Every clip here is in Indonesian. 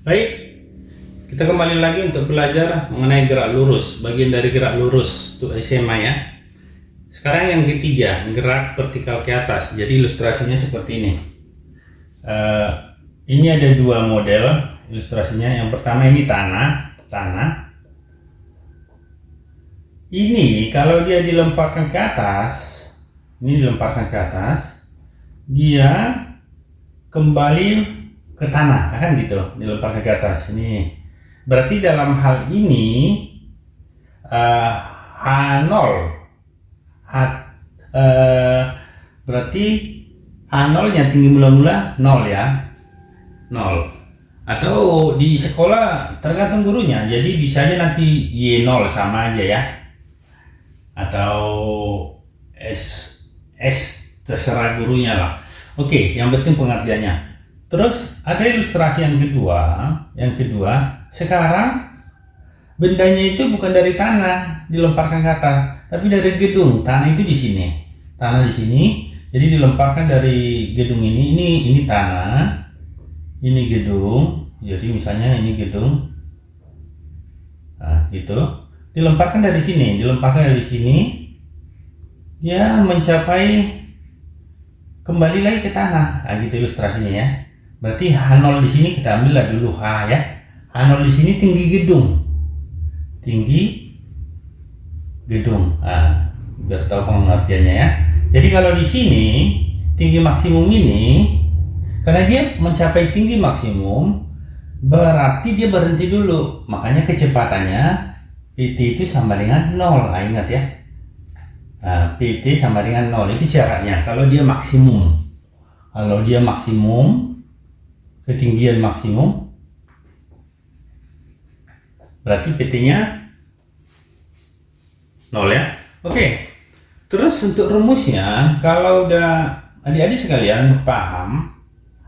Baik, kita kembali lagi untuk belajar mengenai gerak lurus, bagian dari gerak lurus untuk SMA ya. Sekarang yang ketiga, gerak vertikal ke atas. Jadi ilustrasinya seperti ini. Ini ada dua model ilustrasinya. Yang pertama ini tanah. Ini kalau dia dilemparkan ke atas, dia kembali ke tanah, kan gitu, dilemparkan ke atas. Ini berarti dalam hal ini H0 berarti H0 nya tinggi mula-mula 0 ya, 0. Atau di sekolah tergantung gurunya, jadi bisa aja nanti Y0 sama aja ya, atau S terserah gurunya lah. Oke, yang penting pengertiannya. Terus ada ilustrasi yang kedua. Sekarang bendanya itu bukan dari tanah dilemparkan ke atas, tapi dari gedung. Tanah itu di sini. Tanah di sini. Jadi dilemparkan dari gedung ini. Ini tanah. Ini gedung. Jadi misalnya ini gedung. Nah, gitu. Dilemparkan dari sini. Dia mencapai kembali lagi ke tanah. Nah, gitu ilustrasinya ya. Berarti H0 di sini kita ambillah dulu H ya. H0 di sini tinggi gedung. Nah, biar tahu pengertiannya ya. Jadi kalau di sini tinggi maksimum ini, karena dia mencapai tinggi maksimum, berarti dia berhenti dulu. Makanya kecepatannya PT itu sama dengan 0. Nah, ingat ya. Nah, PT sama dengan 0 itu syaratnya. Kalau dia maksimum, ketinggian maksimum, berarti PT-nya 0 ya. Oke. Terus untuk rumusnya, kalau udah adik-adik sekalian paham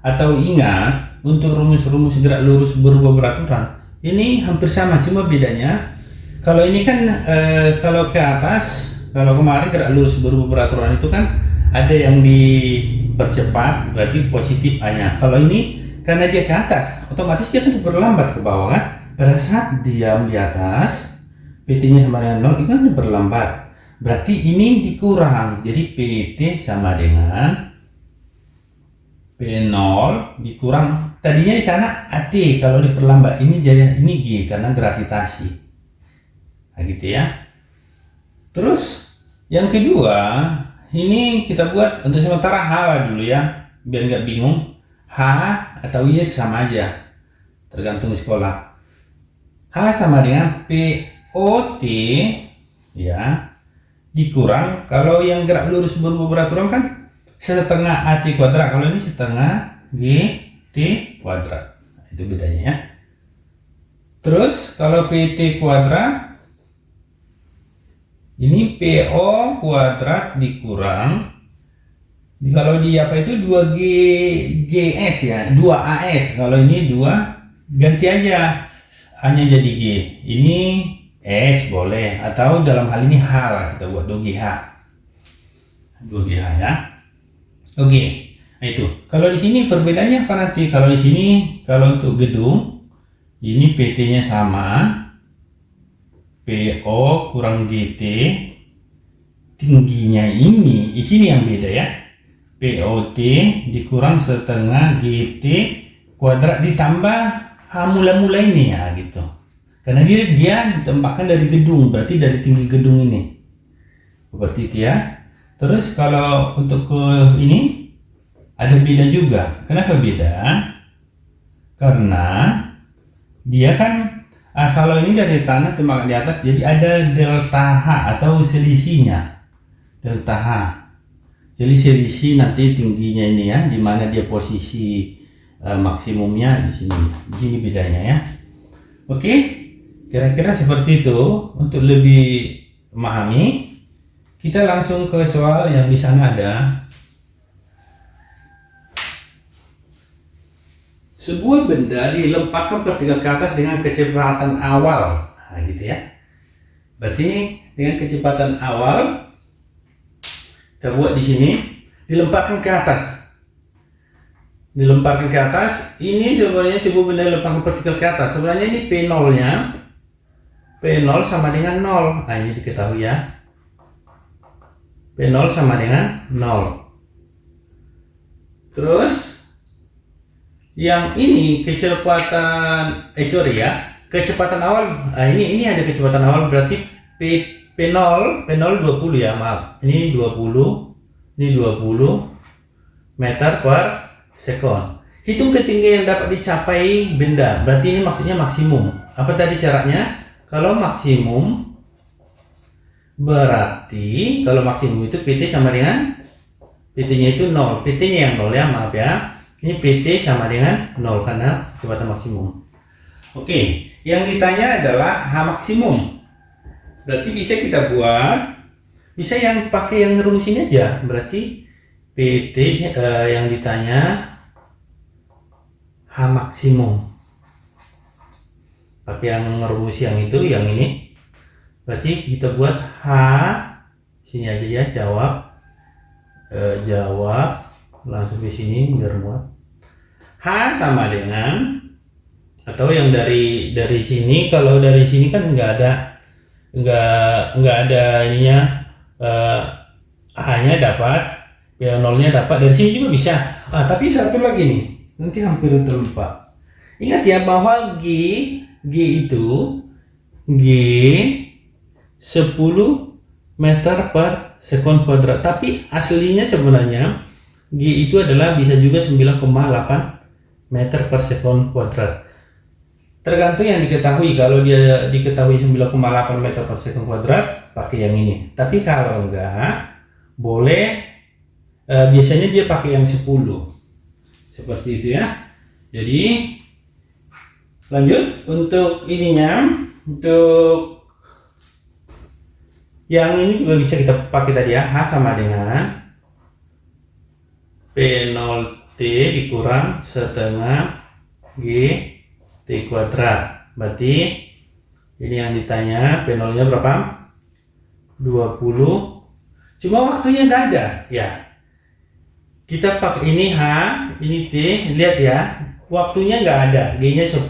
atau ingat, untuk rumus-rumus gerak lurus berubah beraturan ini hampir sama, cuma bedanya kalau ini kan kalau ke atas, kalau kemarin gerak lurus berubah beraturan itu kan ada yang dipercepat, berarti positif A-nya. Kalau ini karena dia ke atas, otomatis dia kan berlambat ke bawah kan. Pada saat diam di atas, PT-nya sama dengan 0, itu kan berlambat. Berarti ini dikurang. Jadi PT sama dengan P0 dikurang. Tadinya di sana AT, kalau diperlambat ini jadi ini G karena gravitasi. Nah, gitu ya. Terus yang kedua, ini kita buat untuk sementara H lah dulu ya, biar nggak bingung. H atau Y sama aja, tergantung sekolah. H sama dengan POT ya, dikurang, kalau yang gerak lurus berubah beraturan kan setengah AT kuadrat, kalau ini setengah GT kuadrat. Nah, itu bedanya ya. Terus kalau PT kuadrat, ini PO kuadrat dikurang, kalau di apa itu 2G GS ya, 2AS. Kalau ini 2 ganti aja A-nya jadi G. Ini S boleh, atau dalam hal ini H lah, kita buat 2GH. 2GH ya. Oke. Nah, itu. Kalau di sini perbedaannya apa nanti? Kalau di sini, kalau untuk gedung ini PT-nya sama, PO kurang GT, tingginya ini, di sini yang beda ya. POT dikurang setengah GT kuadrat ditambah H mula-mula ini ya, gitu. Karena dia ditempatkan dari gedung, berarti dari tinggi gedung ini. Seperti itu ya. Terus kalau untuk ke ini ada beda juga. Kenapa beda? Karena dia kan kalau ini dari tanah cuma di atas, jadi ada delta H atau selisihnya. Delta H. Jadi selisih nanti tingginya ini ya, di mana dia posisi maksimumnya di sini. Di sini bedanya ya. Oke, kira-kira seperti itu. Untuk lebih memahami, kita langsung ke soal yang di sana ada. Sebuah benda dilemparkan vertikal ke atas dengan kecepatan awal. Nah, gitu ya. Berarti dengan kecepatan awal, kita buat di sini, dilemparkan ke atas. dilemparkan ke atas. Ini sebenarnya sebuah benda lemparkan partikel ke atas. Sebenarnya ini P0-nya, P0 sama dengan 0. Nah, ini diketahui ya. P0 sama dengan 0. Terus yang ini kecepatan kecepatan awal. Nah, ini ada kecepatan awal, berarti P0 20 ya, maaf. Ini 20 meter per sekon. Hitung ketinggian yang dapat dicapai benda. Berarti ini maksudnya maksimum. Apa tadi syaratnya? Kalau maksimum berarti kalau maksimum itu PT sama dengan PT-nya itu 0. PT-nya yang 0 ya, maaf ya. Ini PT sama dengan 0 karena kecepatan maksimum. Oke, yang ditanya adalah H maksimum. Berarti bisa kita buat, bisa yang pakai yang rumus ini aja. Berarti PT yang ditanya H maksimum. Pakai yang rumus yang itu, yang ini. Berarti kita buat H, sini aja ya, jawab langsung di sini biar muat. H sama dengan, atau yang dari sini, kalau dari sini kan nggak ada ininya, H-nya dapat, ya 0-nya dapat, dari sini juga bisa. Tapi satu lagi nih, nanti hampir terlupa. Ingat ya bahwa G itu G 10 meter per sekon kuadrat, tapi aslinya sebenarnya G itu adalah bisa juga 9,8 meter per sekon kuadrat. Tergantung yang diketahui. Kalau dia diketahui 9,8 meter per sekon kuadrat, pakai yang ini. Tapi kalau enggak, boleh biasanya dia pakai yang 10. Seperti itu ya. Jadi lanjut untuk ininya, untuk yang ini juga bisa kita pakai tadi ya. H sama dengan P0T dikurang setengah G T kuadrat. Berarti ini yang ditanya P0-nya berapa? 20. Cuma waktunya nggak ada ya. Kita pakai ini H, ini T. Lihat ya, waktunya nggak ada. G-nya 10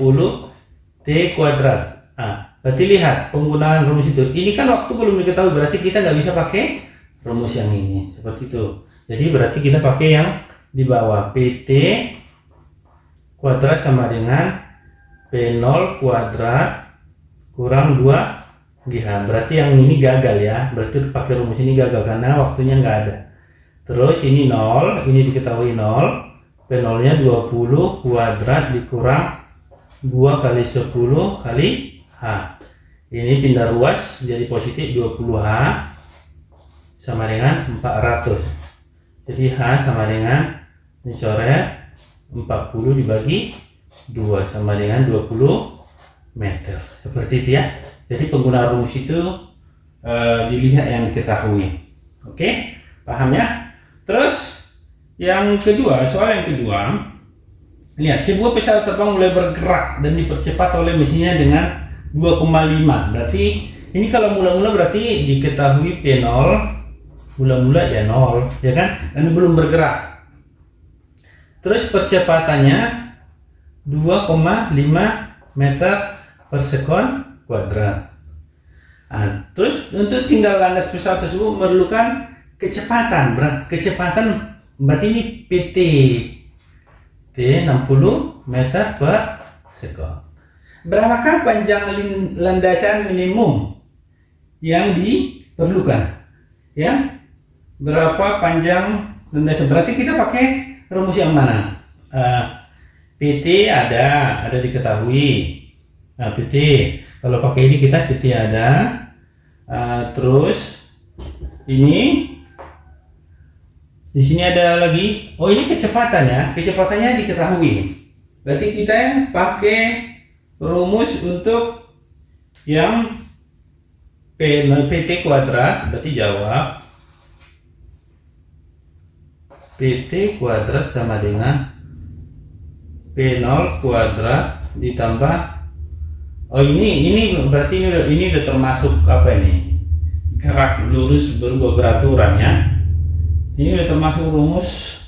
T kuadrat. Berarti lihat penggunaan rumus itu. Ini kan waktu belum diketahui, berarti kita nggak bisa pakai rumus yang ini. Seperti itu. Jadi berarti kita pakai yang di bawah, PT kuadrat sama dengan P0 kuadrat kurang 2GH. Berarti yang ini gagal ya. Berarti pakai rumus ini gagal karena waktunya nggak ada. Terus ini 0, ini diketahui 0. P0-nya 20 kuadrat dikurang 2 kali 10 kali H. Ini pindah ruas jadi positif, 20H sama dengan 400. Jadi H sama dengan, ini coret, 40 dibagi 2 sama dengan 20 meter. Seperti itu ya. Jadi penggunaan rumus itu dilihat yang diketahui. Oke, paham ya? Terus yang kedua, soal yang kedua, lihat sebuah pesawat terbang mulai bergerak dan dipercepat oleh mesinnya dengan 2,5. Berarti ini kalau mula-mula berarti diketahui P0 mula-mula ya 0 ya kan, dan belum bergerak. Terus percepatannya 2,5 meter per sekon kuadrat. Terus untuk tinggal landas pesawat tersebut memerlukan kecepatan. Kecepatan berarti ini PT T 60 meter per sekon. Berapakah panjang landasan minimum yang diperlukan? Ya, berapa panjang landasan? Berarti kita pakai rumus yang mana? PT ada diketahui. PT kalau pakai ini kita PT ada. Terus ini di sini ada lagi. Oh, ini kecepatan ya. Kecepatannya diketahui. Berarti kita pakai rumus untuk yang PT kuadrat. Berarti jawab PT kuadrat sama dengan P0 kuadrat ditambah, oh ini berarti ini udah termasuk apa ini, gerak lurus berubah beraturan ya. Ini udah termasuk rumus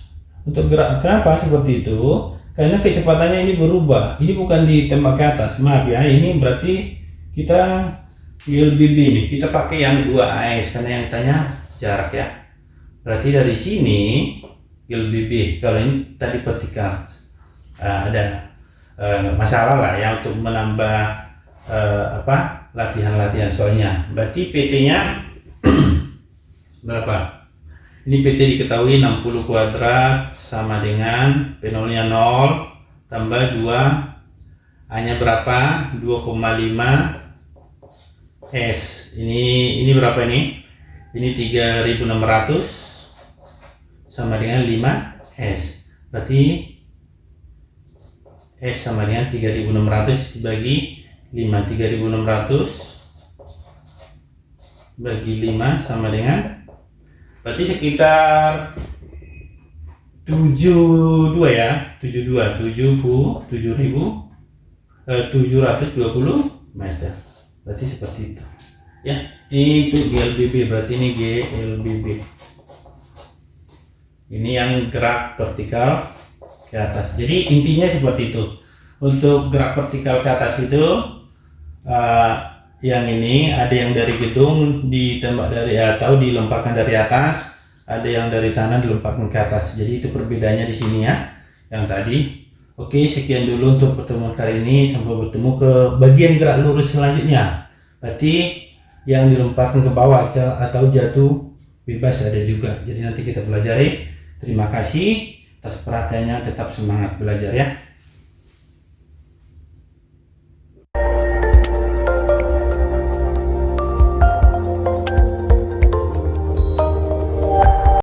Untuk gerak kenapa seperti itu? Karena kecepatannya ini berubah. Ini bukan ditembak ke atas, maaf ya. Ini berarti kita GLBB nih. Kita pakai yang 2 AS karena yang tanya jarak ya. Berarti dari sini GLBB. Kalau ini tadi vertikal. Ada masalah lah ya untuk menambah latihan-latihan soalnya. Berarti PT-nya berapa? Ini PT diketahui 60 kuadrat sama dengan P0-nya 0 tambah 2 A-nya berapa? 2,5 S. Ini berapa ini? Ini 3600 sama dengan 5 S. Berarti S sama dengan 3600 dibagi 5. 3600 bagi 5 sama dengan, berarti sekitar 72 ya, 7.720 meter. Berarti seperti itu. Ya, ini itu GLBB, berarti ini GLBB. Ini yang gerak vertikal ke atas. Jadi intinya seperti itu. Untuk gerak vertikal ke atas itu yang ini ada yang dari gedung ditembak dari atau dilemparkan dari atas, ada yang dari tanah dilemparkan ke atas. Jadi itu perbedaannya di sini ya. Yang tadi. Oke, sekian dulu untuk pertemuan kali ini. Sampai bertemu ke bagian gerak lurus selanjutnya. Berarti yang dilemparkan ke bawah atau jatuh bebas ada juga. Jadi nanti kita pelajari. Terima kasih atas perhatiannya. Tetap semangat belajar ya.